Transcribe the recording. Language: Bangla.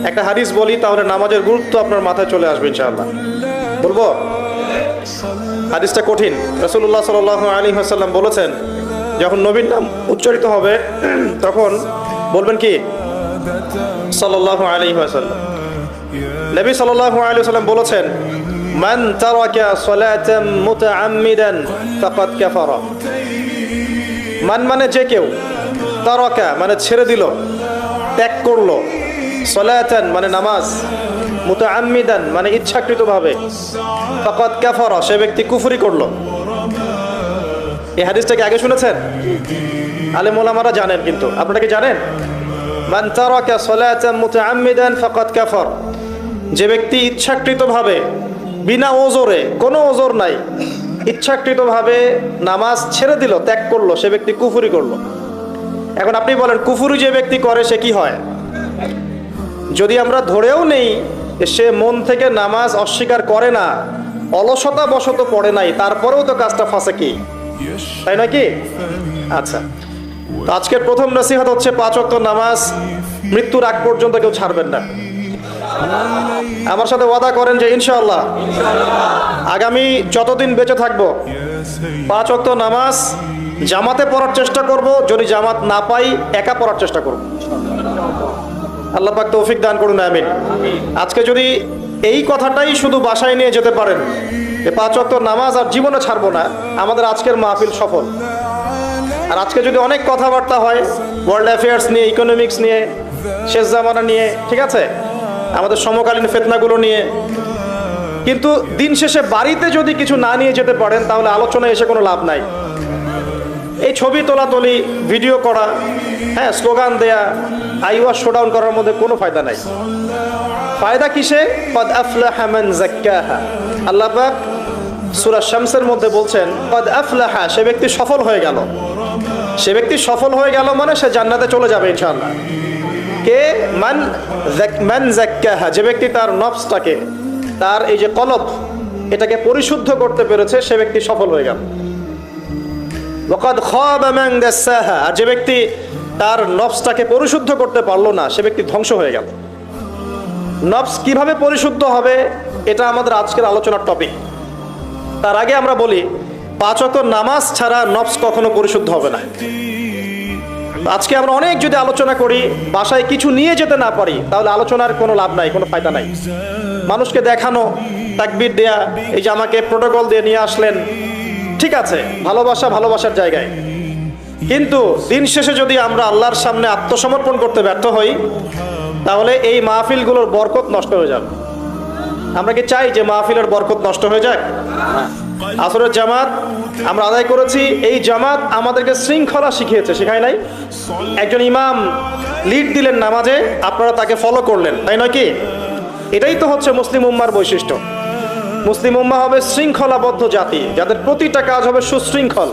একটা হাদিস বলি, তাহলে নামাজের গুরুত্ব আপনার মাথায় চলে আসবে ইনশাআল্লাহ। বলবো? হাদিসটা কঠিন। রাসূলুল্লাহ সাল্লাল্লাহু আলাইহি ওয়াসাল্লাম বলেছেন, যখন নবীর নাম উচ্চারিত হবে তখন বলবেন কি? সাল্লাল্লাহু আলাইহি ওয়াসাল্লাম। নবী সাল্লাল্লাহু আলাইহি ওয়াসাল্লাম বলেছেন, মান তারাকা সালাতান মুতাআম্মিদান ফাকাদ কাফারা। মান মানে যে কেউ, তারাকা মানে ছেড়ে দিল, ত্যাগ করলো, সালাতান মানে নামাজ, মুতাআম্মিদান মানে ইচ্ছাকৃতভাবে, ফাকাদ কাফারা সে ব্যক্তি কুফরি করলো। এই হাদিসটাকে আগে শুনেছেন? আলেম ওলামারা জানেন, কিন্তু আপনারা কি জানেন? মান তারাকা সালাতান মুতাআম্মিদান ফাকাদ কাফার, যে ব্যক্তি ইচ্ছাকৃতভাবে বিনা ওজরে, কোনো ওজর নাই, ইচ্ছাকৃতভাবে নামাজ ছেড়ে দিল, ত্যাগ করলো, সে ব্যক্তি কুফরি করলো। এখন আপনি বলেন, কুফরি যে ব্যক্তি করে সে কি হয়? যদি আমরা ধরেও নেই সে মন থেকে নামাজ অস্বীকার করে না, অলসতা বশত পড়ে নাই, তারপরেও তো কাজটা ফাঁসেকি, তাই নয় কি? আচ্ছা, তো আজকের প্রথম নসিহত হচ্ছে 5 ওয়াক্ত নামাজ মৃত্যুর আগ পর্যন্ত কেউ ছাড়বেন না। আমার সাথে ওয়াদা করেন যে ইনশাআল্লাহ আগামী যতদিন বেঁচে থাকবো 5 ওয়াক্ত নামাজ জামাতে পড়ার চেষ্টা করব, যদি জামাত না পাই একা পড়ার চেষ্টা করব। আল্লাহ পাক তৌফিক দান করুন, আমিন। আজকে যদি এই কথাটাই শুধু বাসায় নিয়ে যেতে পারেন, 5 ওয়াক্ত নামাজ আর জীবনে ছাড়বো না, আমাদের আজকের মাহফিল সফল। আর আজকে যদি অনেক কথাবার্তা হয় ওয়ার্ল্ড অ্যাফেয়ার্স নিয়ে, ইকোনমিক্স নিয়ে, শেষ জামানা নিয়ে, ঠিক আছে, আমাদের সমকালীন ফিতনাগুলো নিয়ে, কিন্তু দিন শেষে বাড়িতে যদি কিছু না নিয়ে যেতে পারেন তাহলে আলোচনায় এসে কোনো লাভ নাই। এই ছবি তোলাতুলি, ভিডিও করা, হ্যাঁ, স্লোগান দেয়া, আইওয়াজ শোডাউন করার মধ্যে কোনো ফায়দা নাই। ফায়দা কিসে? কদ আফলাহা মান যাক্কাহা। আল্লাহ পাক সূরা শামসের মধ্যে বলছেন, কদ আফলাহা, সে ব্যক্তি সফল হয়ে গেল। সে ব্যক্তি সফল হয়ে গেল মানে সে জান্নাতে চলে যাবে ইনশাআল্লাহ। কে? মান যাক্কাহা, যে ব্যক্তি তার নফসটাকে, তার এই যে কলব, এটাকে পরিশুদ্ধ করতে পেরেছে, সে ব্যক্তি সফল হয়ে গেল। ওয়াকাদ খাবা মান দাসাহা, আর যে ব্যক্তি তার নফসটাকে পরিশুদ্ধ করতে পারলো না, সে ব্যক্তি ধ্বংস হয়ে গেল। নফস কিভাবে পরিশুদ্ধ হবে এটা আমাদের আজকের আলোচনার টপিক। তার আগে আমরা বলি, 5 ওয়াক্ত নামাজ ছাড়া নফস কখনো পরিশুদ্ধ হবে না। আজকে আমরা অনেক যদি আলোচনা করি, বাসায় কিছু নিয়ে যেতে না পারি, তাহলে আলোচনার কোনো লাভ নাই, কোনো ফায়দা নাই। মানুষকে দেখানো, তাকবীর দেয়া, এই যে আমাকে প্রোটোকল দিয়ে নিয়ে আসলেন, ঠিক আছে, ভালোবাসা ভালোবাসার জায়গায়, কিন্তু দিন শেষে যদি আমরা আল্লাহর সামনে আত্মসমর্পণ করতে ব্যর্থ হই, তাহলে এই মাহফিলগুলোর বরকত নষ্ট হয়ে যাবে। আমরা কি চাই যে মাহফিলের বরকত নষ্ট হয়ে যাক? আসরের জামাত আমরা আদায় করেছি, এই জামাত আমাদেরকে শৃঙ্খলা শিখিয়েছে, শেখায় নাই? একজন ইমাম লিড দিলেন নামাজে, আপনারা তাকে ফলো করলেন, তাই নয় কি? এটাই তো হচ্ছে মুসলিম উম্মার বৈশিষ্ট্য। মুসলিম উম্মাহ হবে শৃঙ্খলাবদ্ধ জাতি, যাদের প্রতিটা কাজ হবে সুশৃঙ্খল।